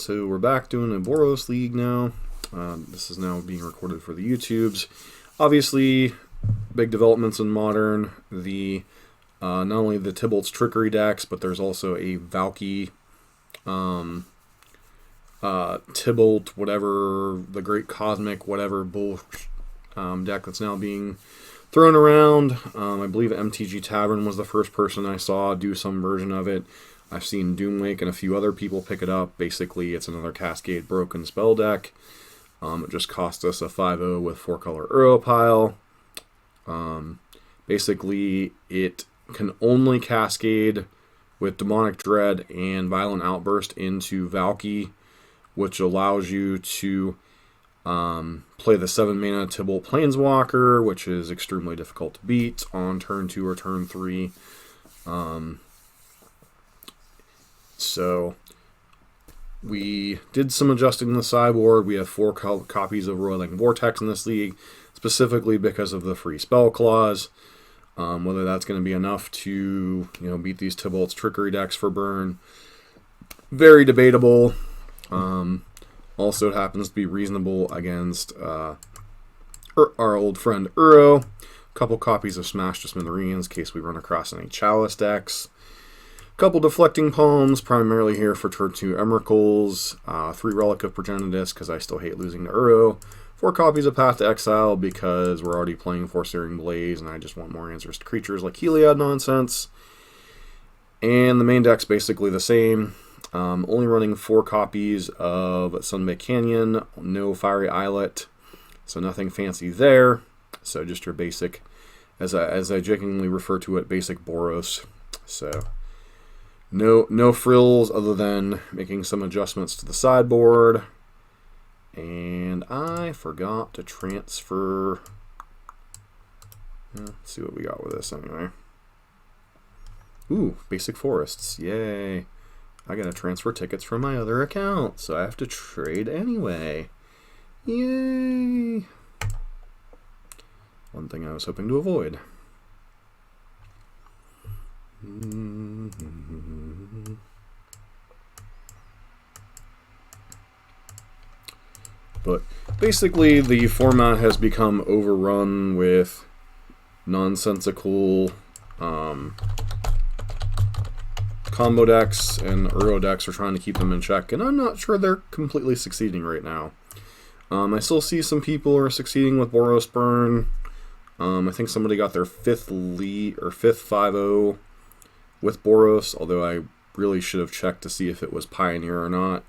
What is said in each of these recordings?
So we're back doing a Boros League now. This is now being recorded for the YouTubes. Obviously, big developments in Modern. Not only the Tibalt's Trickery decks, but there's also a Valky, Tibalt, whatever, the Great Cosmic, whatever bull deck that's now being thrown around. I believe mtgotavern was the first person I saw do some version of it. I've seen Doomwake and a few other people pick it up. Basically, it's another Cascade Broken spell deck. It just cost us a 5/0 with 4-color Uro pile. Basically, it can only Cascade with Demonic Dread and Violent Outburst into Valky, which allows you to play the 7-mana Tibalt Planeswalker, which is extremely difficult to beat on turn 2 or turn 3. So we did some adjusting in the sideboard. We have 4 copies of Roiling Vortex in this league, specifically because of the free spell clause. Whether that's going to be enough to beat these Tibalt's Trickery decks for burn, very debatable. Also, it happens to be reasonable against our old friend Uro. A couple copies of Smash to Smithereens in case we run across any Chalice decks. Couple Deflecting Palms, primarily here for turn 2 Emeralds. 3 Relic of Progenitus, because I still hate losing to Uro. 4 copies of Path to Exile, because we're already playing Force-Searing Blaze, and I just want more answers to creatures like Heliod nonsense. And the main deck's basically the same. Only running 4 copies of Sunbaked Canyon, no Fiery Islet, so nothing fancy there. So just your basic, as I jokingly refer to it, basic Boros. So no frills other than making some adjustments to the sideboard. And I forgot to transfer. Let's see what we got with this anyway. Ooh, basic forests. Yay. I gotta transfer tickets from my other account, so I have to trade anyway. Yay. One thing I was hoping to avoid. But basically, the format has become overrun with nonsensical combo decks, and Uro decks are trying to keep them in check, and I'm not sure they're completely succeeding right now. I still see some people are succeeding with Boros Burn. I think somebody got their 5th 5/0 with Boros, although I really should have checked to see if it was Pioneer or not.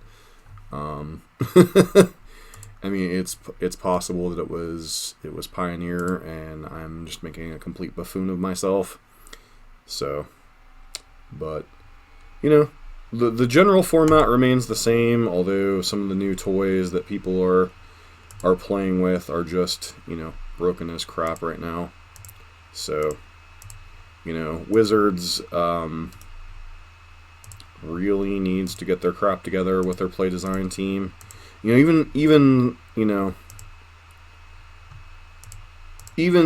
I mean, it's possible that it was Pioneer, and I'm just making a complete buffoon of myself. So, but the general format remains the same, although some of the new toys that people are playing with are just broken as crap right now. So Wizards really needs to get their crap together with their play design team. Even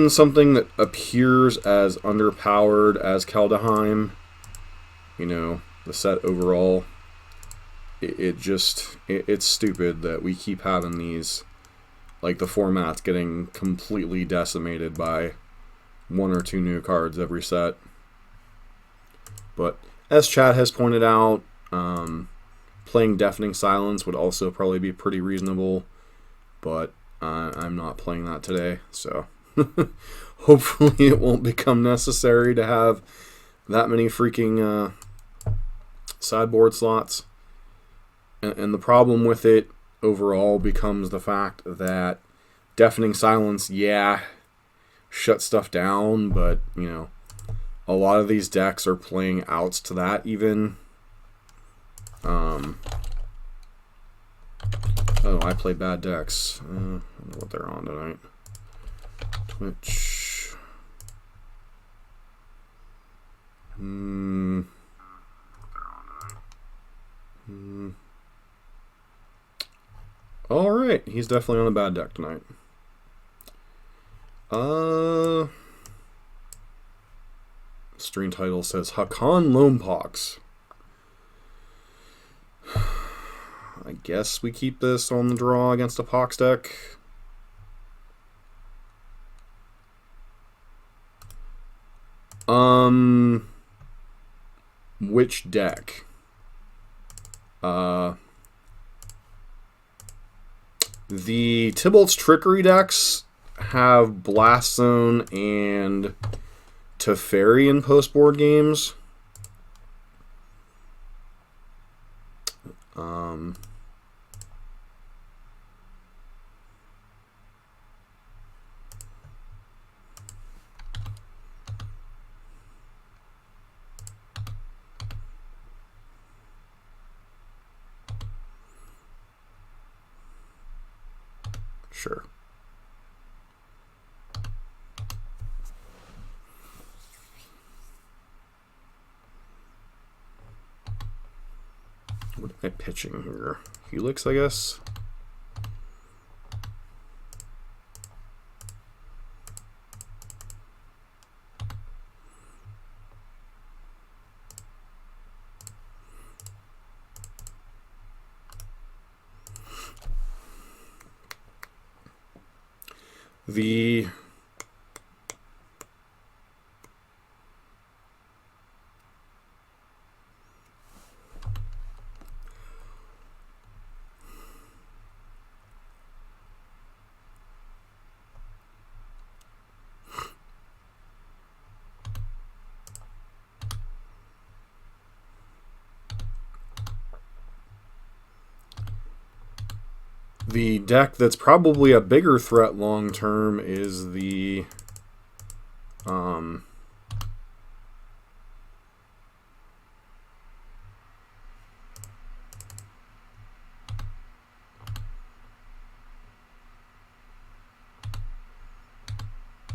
something that appears as underpowered as Kaldheim, the set overall, it's stupid that we keep having these, like the format's getting completely decimated by 1 or 2 new cards every set. But as Chad has pointed out, playing Deafening Silence would also probably be pretty reasonable, but I'm not playing that today, so hopefully it won't become necessary to have that many freaking sideboard slots. And the problem with it overall becomes the fact that Deafening Silence, shut stuff down, but a lot of these decks are playing outs to that even. Oh, I play bad decks. I don't know what they're on tonight. Twitch. Alright, he's definitely on a bad deck tonight. Stream title says Hakan Lonepox. I guess we keep this on the draw against a Pox deck. Which deck? The Tibalt's Trickery decks have Blast Zone and Teferi in post-board games. Sure. What am I pitching here? Helix, I guess? The deck that's probably a bigger threat long term is the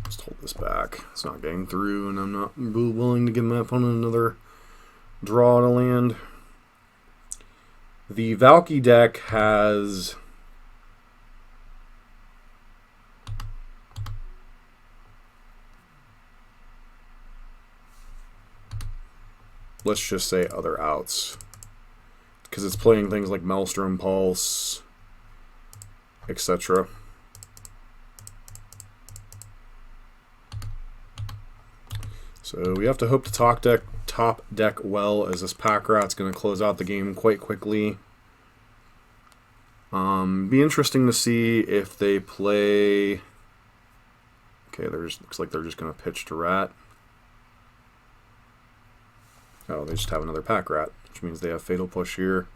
let's hold this back. It's not getting through, and I'm not willing to give my opponent another draw to land. The Valky deck has let's just say other outs, because it's playing things like Maelstrom Pulse, etc. So we have to hope the top deck well, as this Pack Rat's going to close out the game quite quickly. Be interesting to see if they play. Okay, looks like they're just going to pitch to Rat. Oh, they just have another Pack Rat, which means they have Fatal Push here.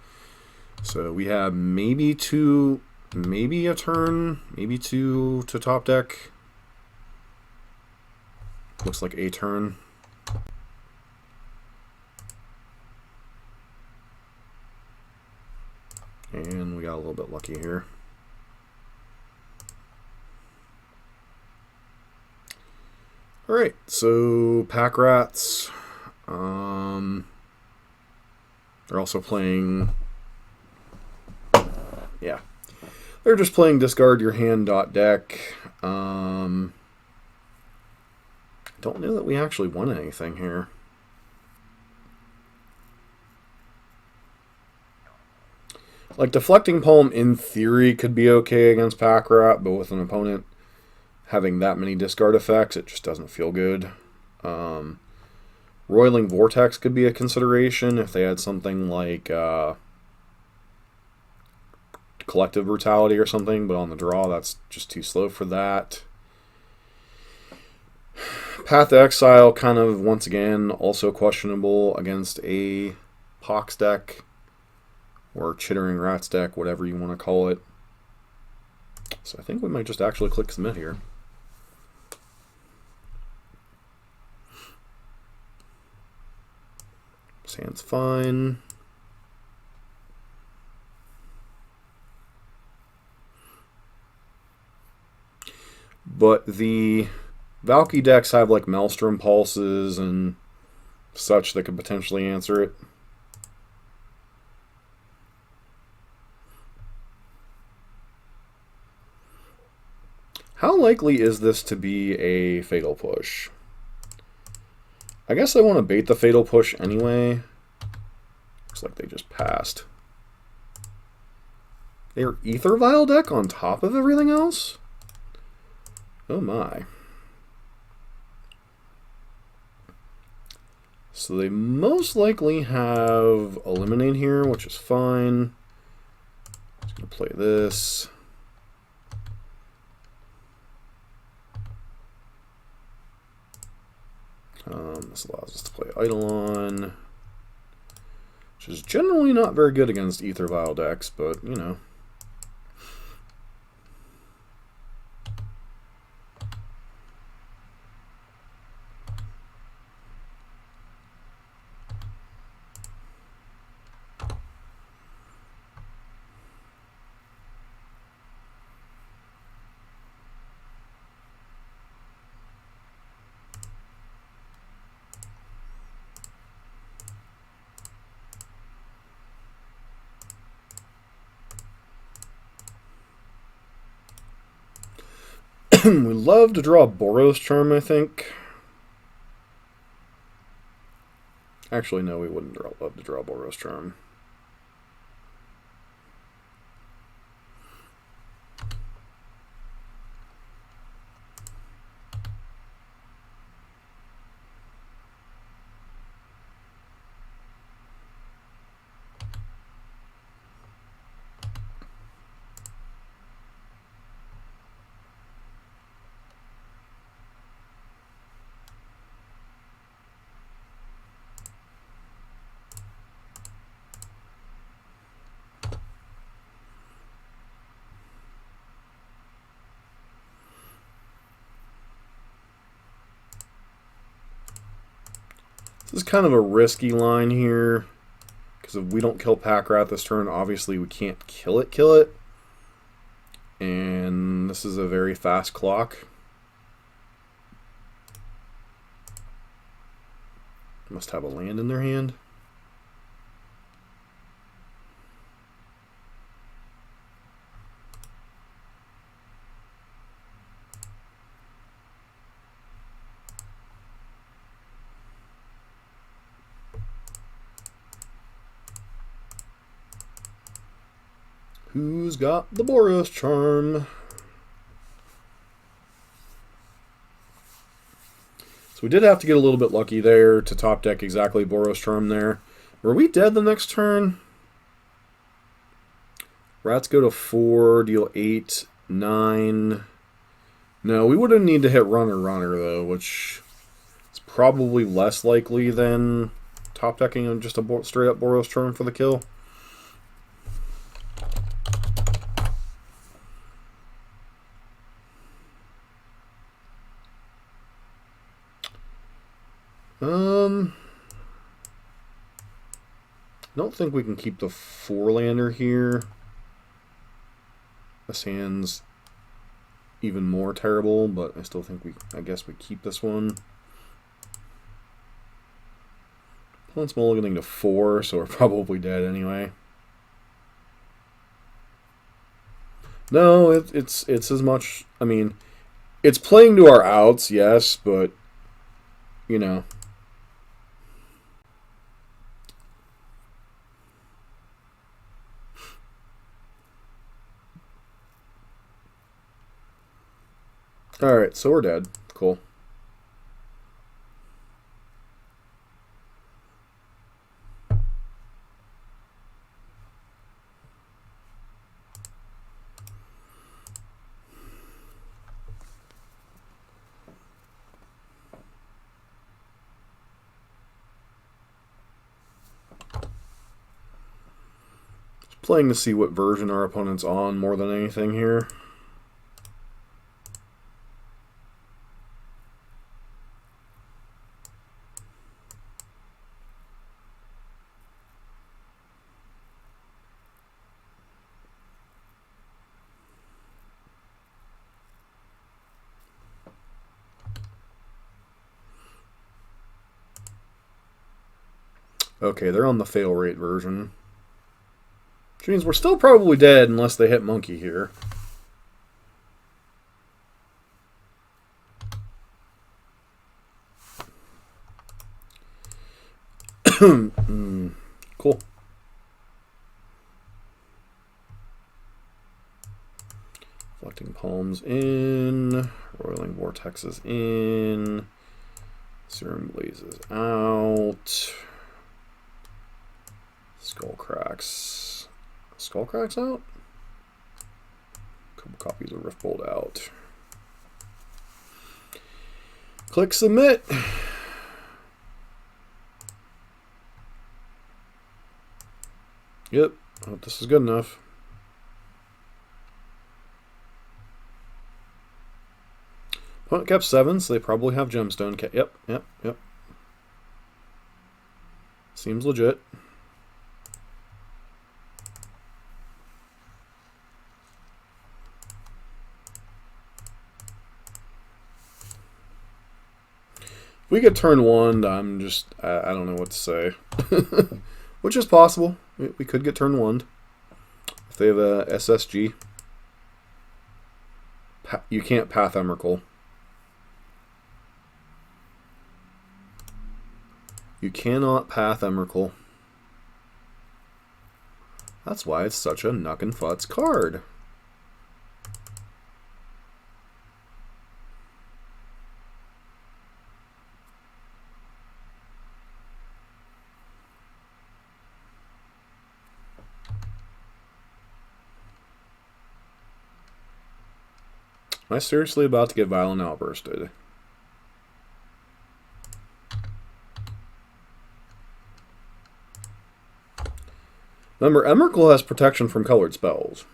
So we have maybe a turn, maybe two to top deck. Looks like a turn. And we got a little bit lucky here. Alright, so Pack Rats. They're also playing, yeah, they're just playing discard your hand deck. Don't know that we actually won anything here. Like, Deflecting Palm in theory could be okay against Pack Rat, but with an opponent having that many discard effects, it just doesn't feel good. Roiling Vortex could be a consideration if they had something like Collective Brutality or something, but on the draw, that's just too slow for that. Path to Exile, kind of, once again, also questionable against a Pox deck or Chittering Rats deck, whatever you want to call it. So I think we might just actually click Submit here. Hand's fine. But the Valky decks have like Maelstrom Pulses and such that could potentially answer it. How likely is this to be a Fatal Push? I guess I want to bait the Fatal Push anyway. Looks like they just passed. Their Ether Vial deck on top of everything else? Oh my. So they most likely have Eliminate here, which is fine. Just going to play this. This allows us to play Eidolon, which is generally not very good against Ether Vial decks, but, you know. We love to draw Boros Charm, I think. Actually, no, we wouldn't love to draw Boros Charm. This is kind of a risky line here, because if we don't kill Packrat this turn, obviously we can't kill it. And this is a very fast clock. Must have a land in their hand. Who's got the Boros Charm? So we did have to get a little bit lucky there to top deck exactly Boros Charm there. Were we dead the next turn? Rats go to 4, deal 8, 9. No, we wouldn't need to hit Runner though, which is probably less likely than top decking just a straight up Boros Charm for the kill. I don't think we can keep the 4-lander here. This hand's even more terrible, but I still think I guess we keep this one. Opponent's mulliganing to 4, so we're probably dead anyway. No, it's as much, I mean, it's playing to our outs, yes, but, you know. Alright, so we're dead. Cool. Just playing to see what version our opponent's on more than anything here. Okay, they're on the fail rate version. Which means we're still probably dead unless they hit monkey here. Cool. Melting Palms in. Roiling Vortexes in. Serum Blazes out. Skullcracks. Skullcracks out? A couple copies of Riftbolt out. Click submit. Yep, I hope this is good enough. Opponent kept 7, so they probably have Gemstone. Yep. Seems legit. If we get turn 1, I don't know what to say. Which is possible. We could get turn 1. If they have a SSG. You can't Path Emrakul. You cannot Path Emrakul. That's why it's such a knuck and futz card. Am I seriously about to get Violent Outbursted? Remember, Emrakul has protection from colored spells.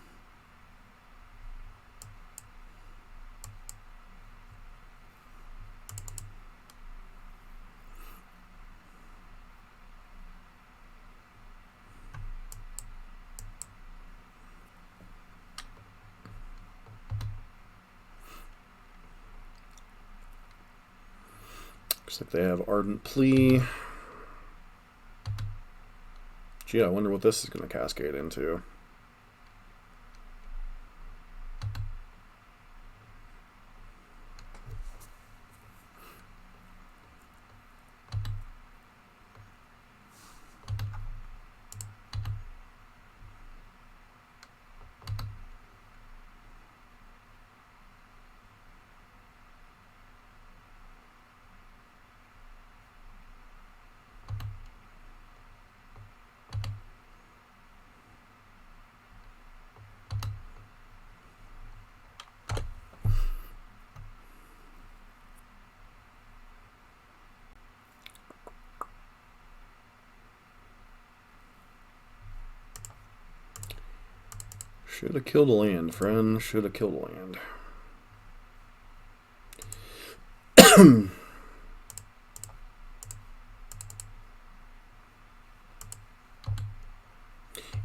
Looks like they have Ardent Plea. Gee, I wonder what this is going to cascade into. Should have killed a land, friend. Should have killed a land.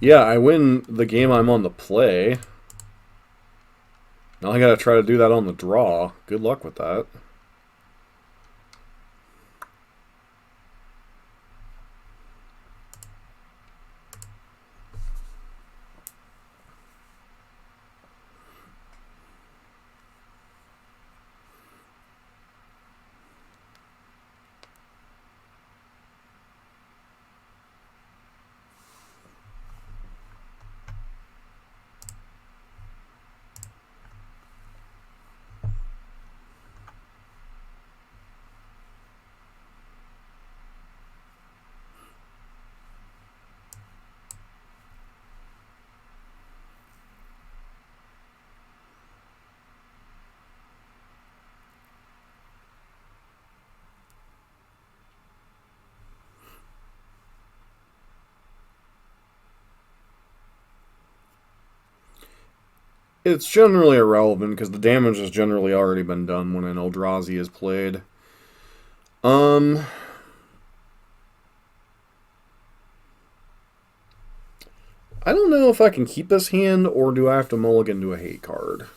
Yeah, I win the game I'm on the play. Now I gotta try to do that on the draw. Good luck with that. It's generally irrelevant because the damage has generally already been done when an Eldrazi is played. I don't know if I can keep this hand or do I have to mulligan to a hate card.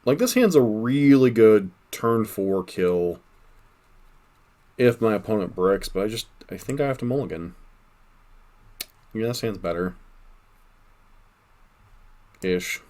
Like, this hand's a really good turn 4 kill if my opponent bricks, but I think I have to mulligan. Yeah, this hand's better. Ish.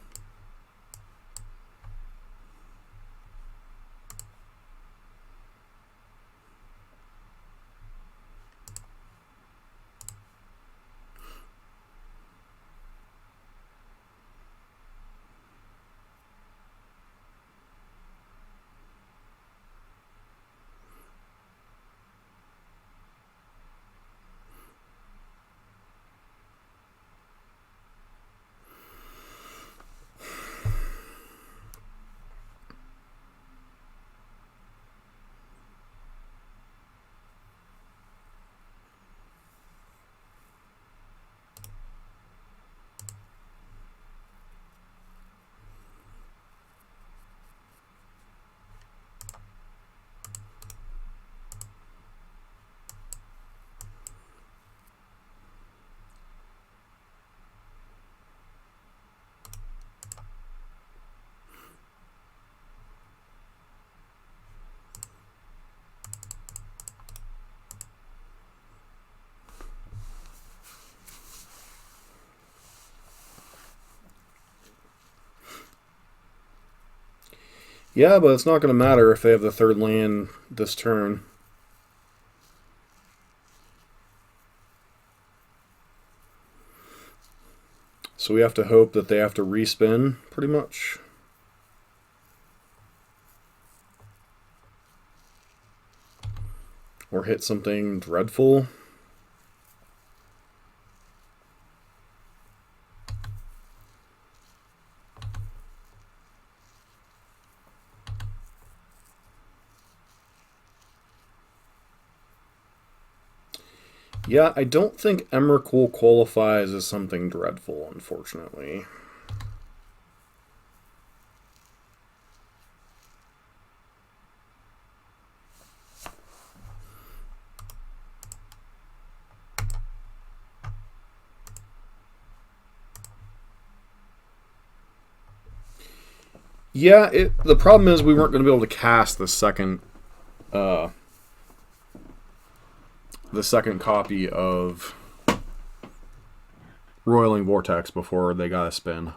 Yeah, but it's not going to matter if they have the third land this turn. So we have to hope that they have to respin, pretty much. Or hit something dreadful. Yeah, I don't think Emrakul qualifies as something dreadful, unfortunately. Yeah, the problem is we weren't going to be able to cast the second copy of Roiling Vortex before they got a spin.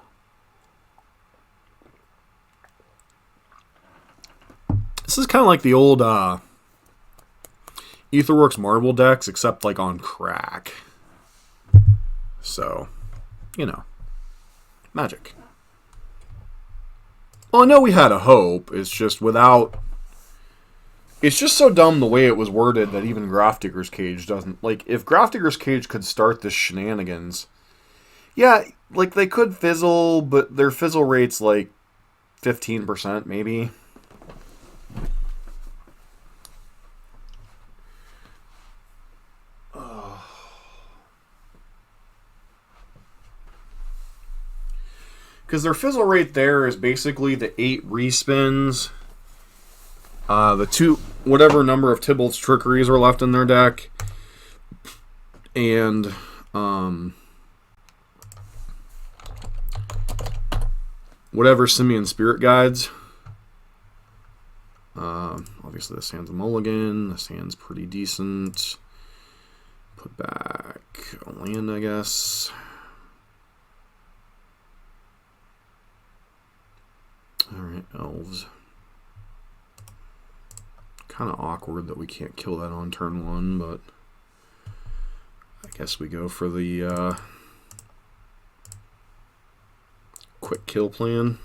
This is kind of like the old Aetherworks Marble decks, except like on crack. So, you know, Magic. Well, I know we had a hope. It's just without... It's just so dumb the way it was worded that even Grafdigger's Cage doesn't... Like, if Grafdigger's Cage could start this shenanigans... Yeah, like, they could fizzle, but their fizzle rate's like 15%, maybe. Because their fizzle rate there is basically the 8 respins, the 2, whatever number of Tibalt's Trickeries are left in their deck, and whatever Simian Spirit Guides. Obviously this hand's a mulligan, this hand's pretty decent. Put back a land, I guess. Alright, Elves. Kind of awkward that we can't kill that on turn 1, but I guess we go for the quick kill plan.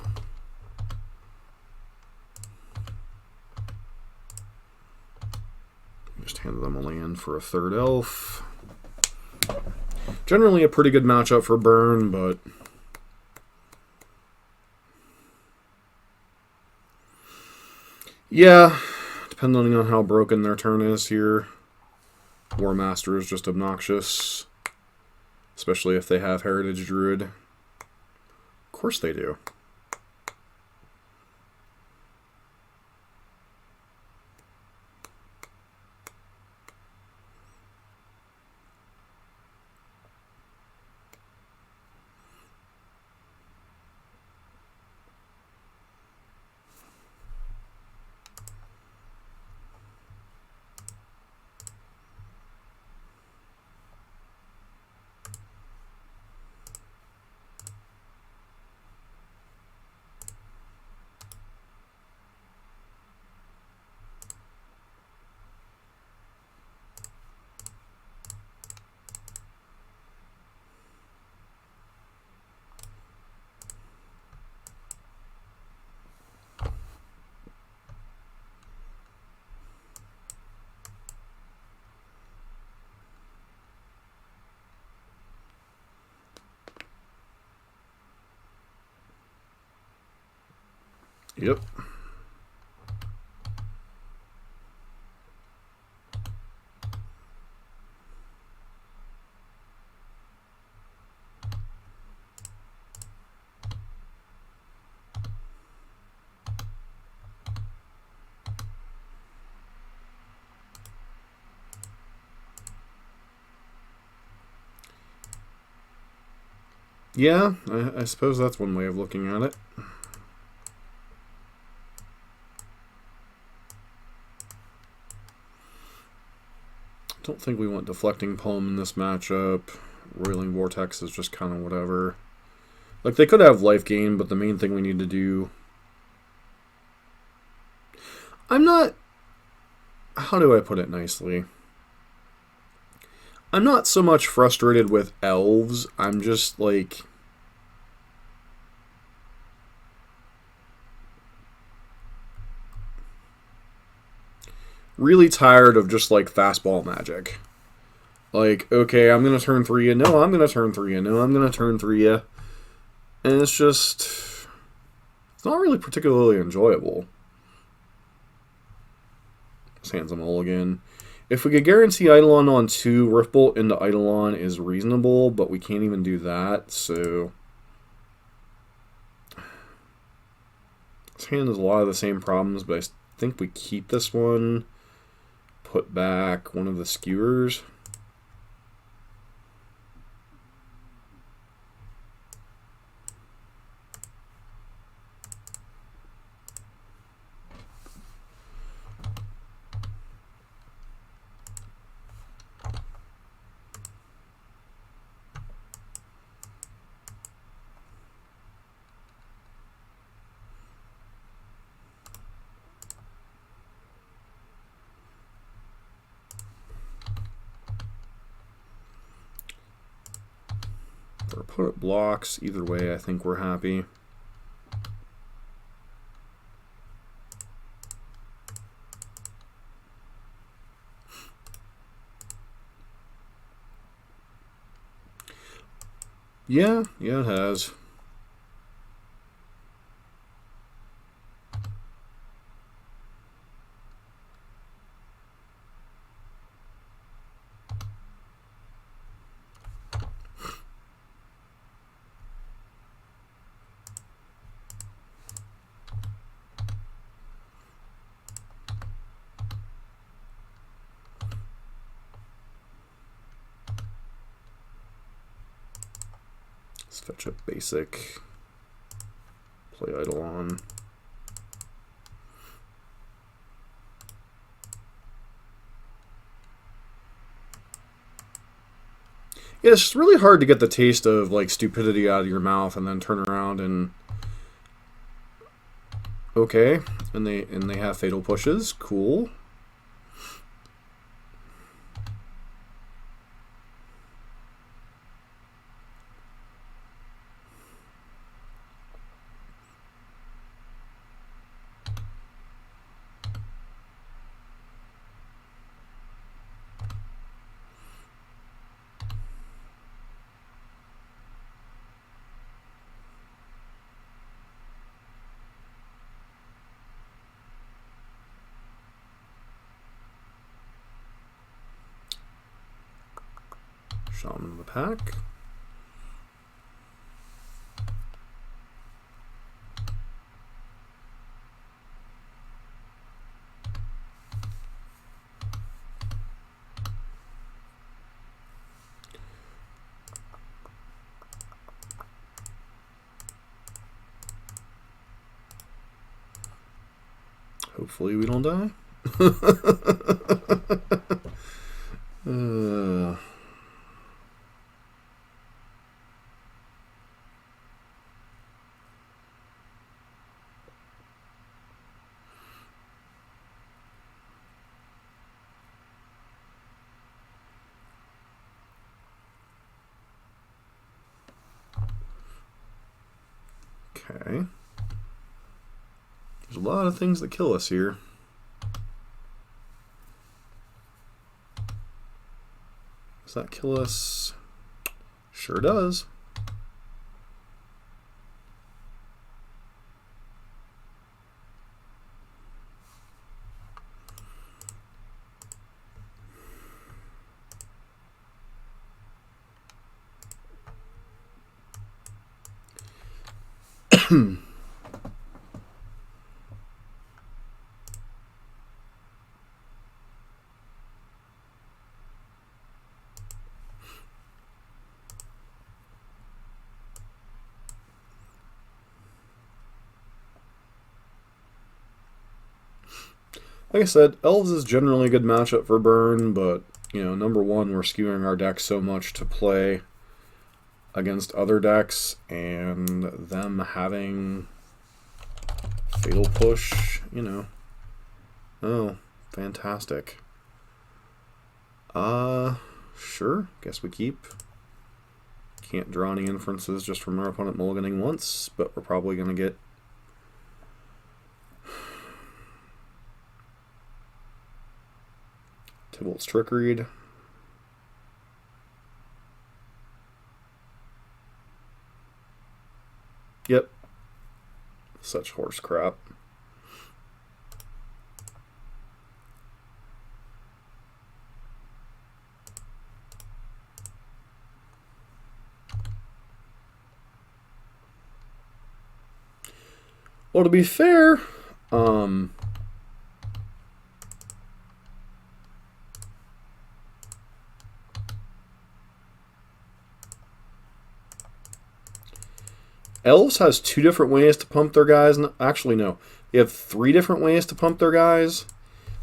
Just hand them a land for a third elf. Generally a pretty good matchup for Burn, but yeah, depending on how broken their turn is here, War Master is just obnoxious, especially if they have Heritage Druid. Of course they do. Yep. Yeah, I suppose that's one way of looking at it. Don't think we want Deflecting Palm in this matchup. Roiling Vortex is just kind of whatever. Like, they could have life gain, but the main thing we need to do I'm not... How do I put it nicely? I'm not so much frustrated with Elves. I'm just, like... really tired of just, like, fastball magic. Like, okay, I'm going to turn 3 you. No, I'm going to turn 3 you. No, I'm going to turn 3 you. And it's just... It's not really particularly enjoyable. Sands a mulligan. If we could guarantee Eidolon on 2, Riftbolt into Eidolon is reasonable, but we can't even do that, so... This hand has a lot of the same problems, but I think we keep this one. Put back one of the skewers. Our opponent blocks. Either way, I think we're happy. Yeah, it has. Let's fetch a basic. Play Eidolon. Yeah, it's just really hard to get the taste of like stupidity out of your mouth and then turn around and okay, and they have fatal pushes. Cool. Shaman in the pack. Hopefully we don't die. Okay. There's a lot of things that kill us here. Does that kill us? Sure does. Like I said, Elves is generally a good matchup for Burn, but, you know, number one, we're skewing our deck so much to play against other decks, and them having Fatal Push, you know. Oh, fantastic. Sure. Guess we keep. Can't draw any inferences just from our opponent mulliganing once, but we're probably going to get Tibalt's Trickery. Yep. Such horse crap. Well, to be fair, Elves has 2 different ways to pump their guys. Actually, no. They have 3 different ways to pump their guys.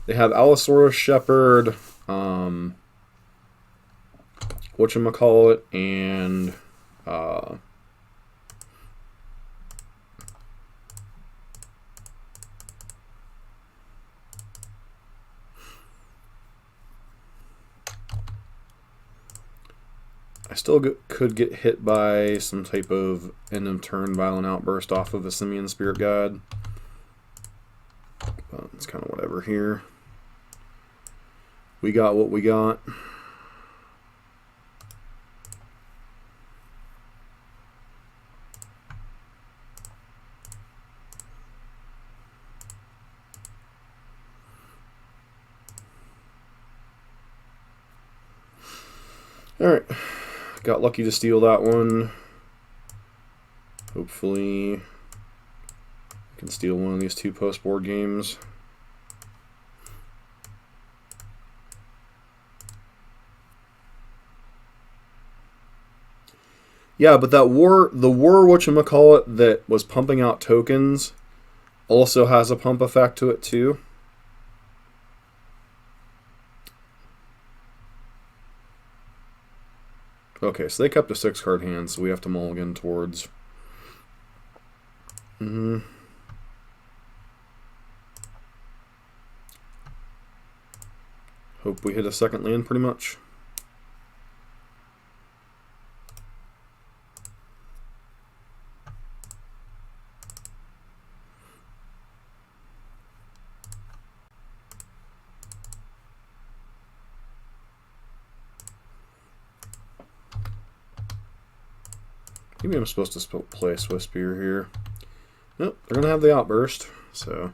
They have Allosaurus Shepherd, whatchamacallit, and I still could get hit by some type of end of turn violent outburst off of a Simian Spirit God. But it's kind of whatever here. We got what we got. Alright. Got lucky to steal that one. Hopefully we can steal one of these 2 post-board games. Yeah, but the war whatchamacallit that was pumping out tokens also has a pump effect to it too. Okay, so they kept a 6-card hand, so we have to mulligan towards. Hope we hit a second land, pretty much. Maybe I'm supposed to play Swiss Spear here. Nope, they're going to have the outburst, so.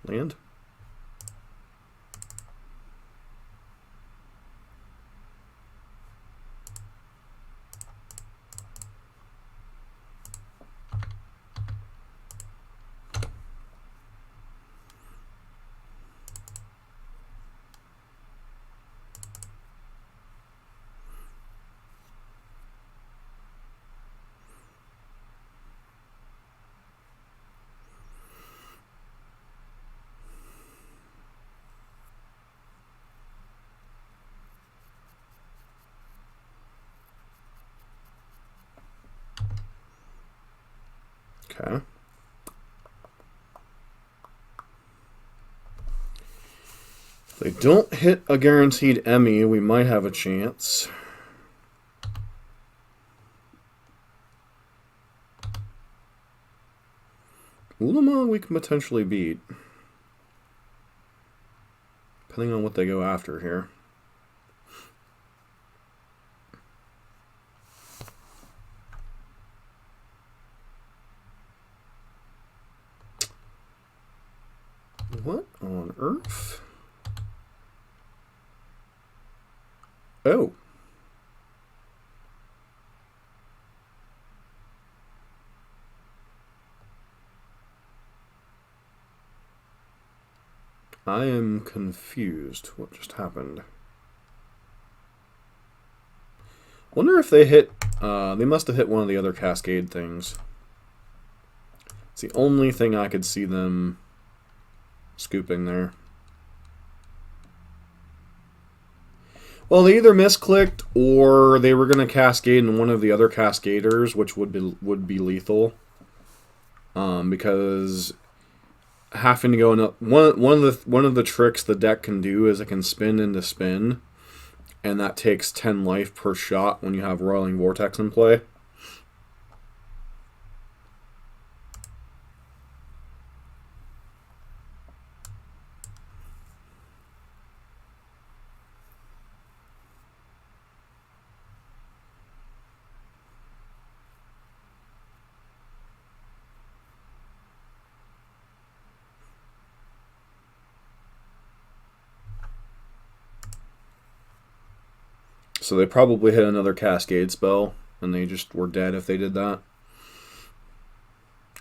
Land. Okay. If they don't hit a guaranteed Emmy, we might have a chance. Ulama we can potentially beat. Depending on what they go after here. What on earth? Oh. I am confused. What just happened? Wonder if they hit... they must have hit one of the other Cascade things. It's the only thing I could see them scooping there. Well, they either misclicked or they were going to cascade in one of the other cascaders, which would be lethal. Because having to go in one of the tricks the deck can do is it can spin into spin, and that takes 10 life per shot when you have Roiling Vortex in play. So they probably hit another cascade spell, and they just were dead if they did that.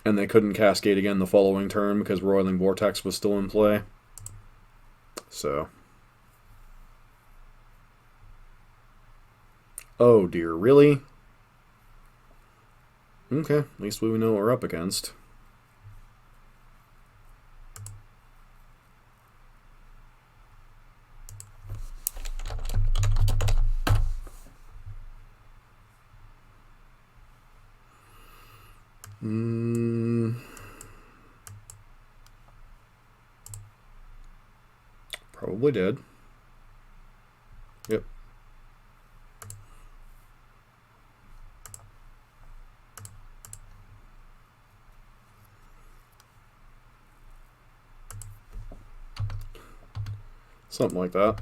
And they couldn't cascade again the following turn because Roiling Vortex was still in play. So. Oh dear, really? Okay, at least we know what we're up against. Probably did. Yep. Something like that.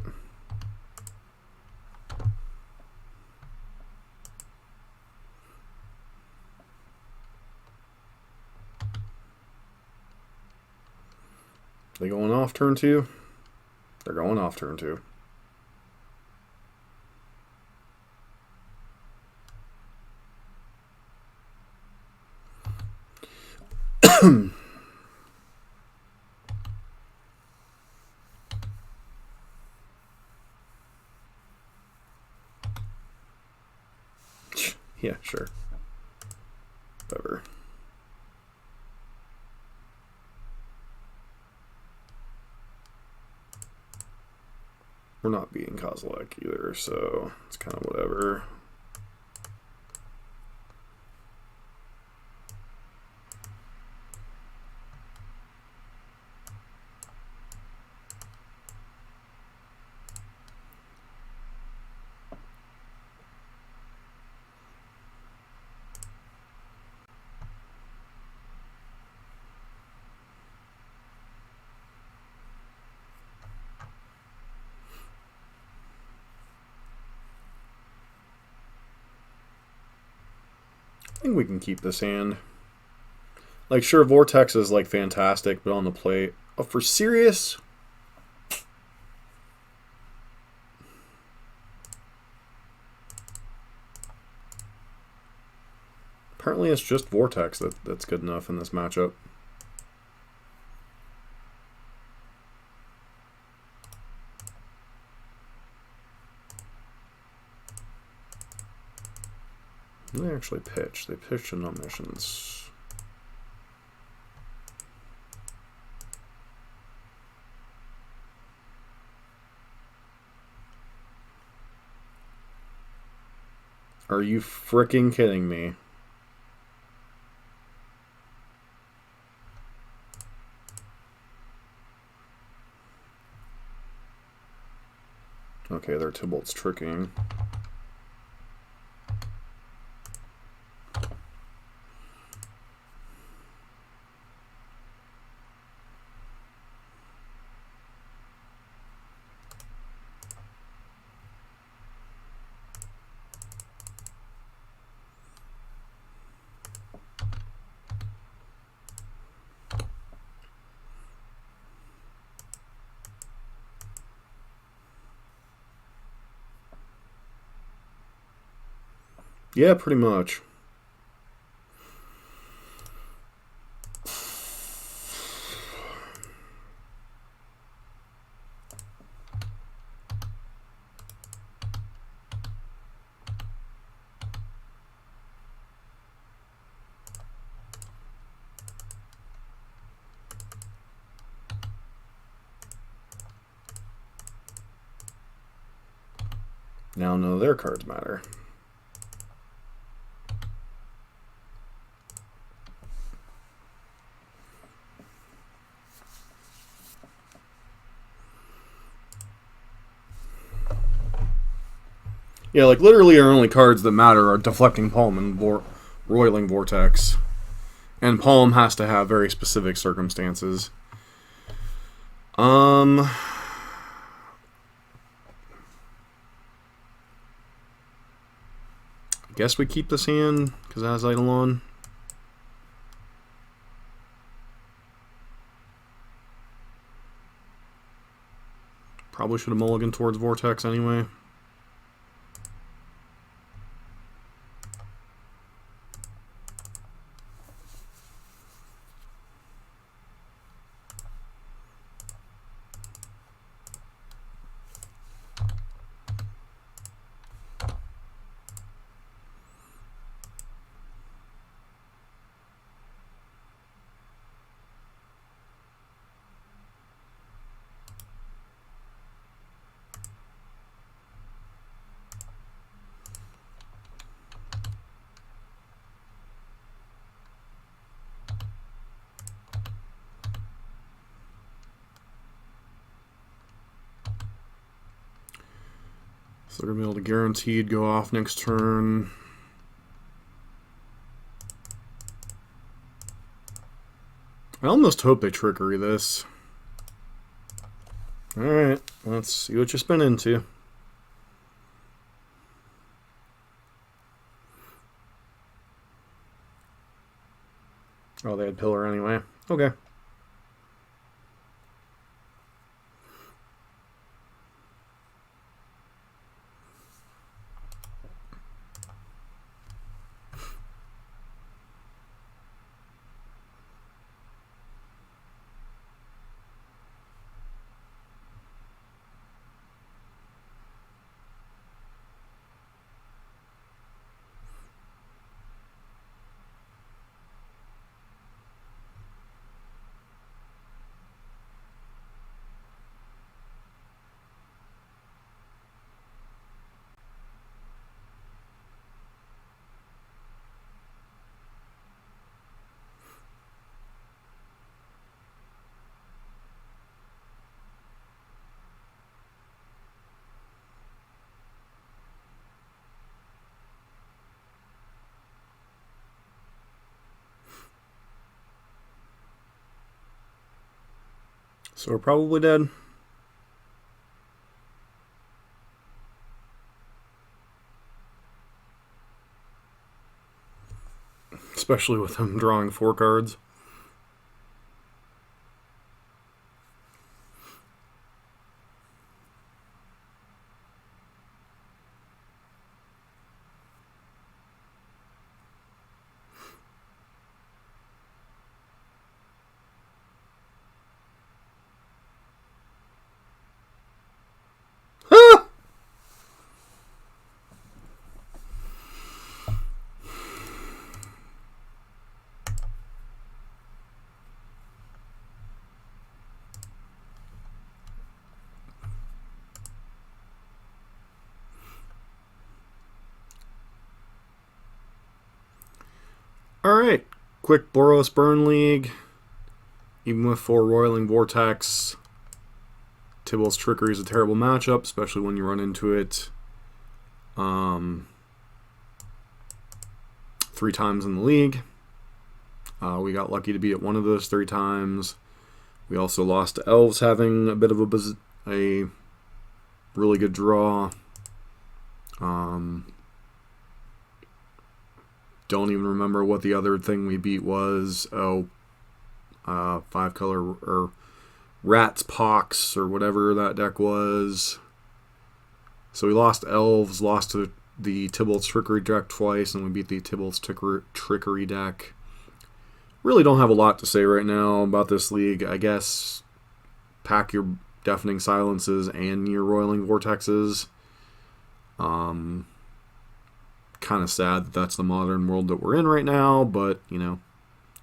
They going off turn 2? They're going off turn 2. Yeah, sure. Whatever. We're not beating Kozilek either, so it's kind of whatever. I think we can keep this hand. Like, sure, Vortex is, like, fantastic, but on the plate... Oh, for serious? Apparently it's just Vortex that's good enough in this matchup. They actually pitch. They pitched in omniscience. Are you freaking kidding me? Okay, their Tibalt's tricking. Yeah, pretty much. Now none of their cards matter. Yeah, like literally our only cards that matter are Deflecting Palm and Roiling Vortex. And Palm has to have very specific circumstances. I guess we keep this hand because it has Eidolon. Probably should have mulliganed towards Vortex anyway. So they're going to be able to guaranteed go off next turn. I almost hope they Trickery this. Alright, let's see what you're spinning into. Oh, they had Pillar anyway. Okay. So we're probably dead. Especially with him drawing 4 cards. Alright, quick Boros Burn League. Even with 4 Roiling Vortex, Tibalt's Trickery is a terrible matchup, especially when you run into it 3 times in the league. We got lucky to be at one of those 3 times. We also lost to Elves having a bit of a really good draw. Don't even remember what the other thing we beat was. 5-color or Rat's Pox or whatever that deck was. So we lost Elves, lost to the Tibalt's Trickery deck twice, and we beat the Tibalt's Trickery deck. Really don't have a lot to say right now about this league. I guess pack your Deafening Silences and your Roiling Vortexes. Kind of sad that that's the modern world that we're in right now, but, you know,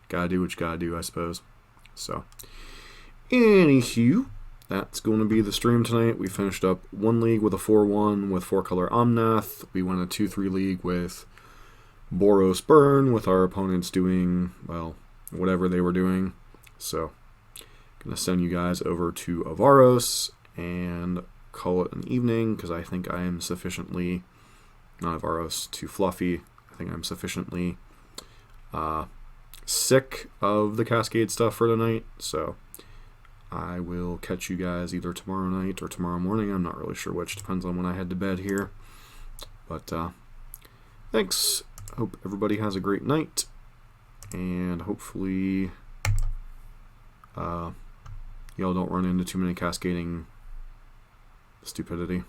gotta do what you gotta do, I suppose. So, anywho, that's going to be the stream tonight. We finished up one league with a 4-1 with 4-color Omnath. We won a 2-3 league with Boros Burn, with our opponents doing, well, whatever they were doing. So, going to send you guys over to Avaros and call it an evening, because I think I am sufficiently, not Avaros, too fluffy. I think I'm sufficiently sick of the Cascade stuff for tonight. So, I will catch you guys either tomorrow night or tomorrow morning. I'm not really sure which. Depends on when I head to bed here. But thanks. Hope everybody has a great night. And hopefully y'all don't run into too many cascading stupidity.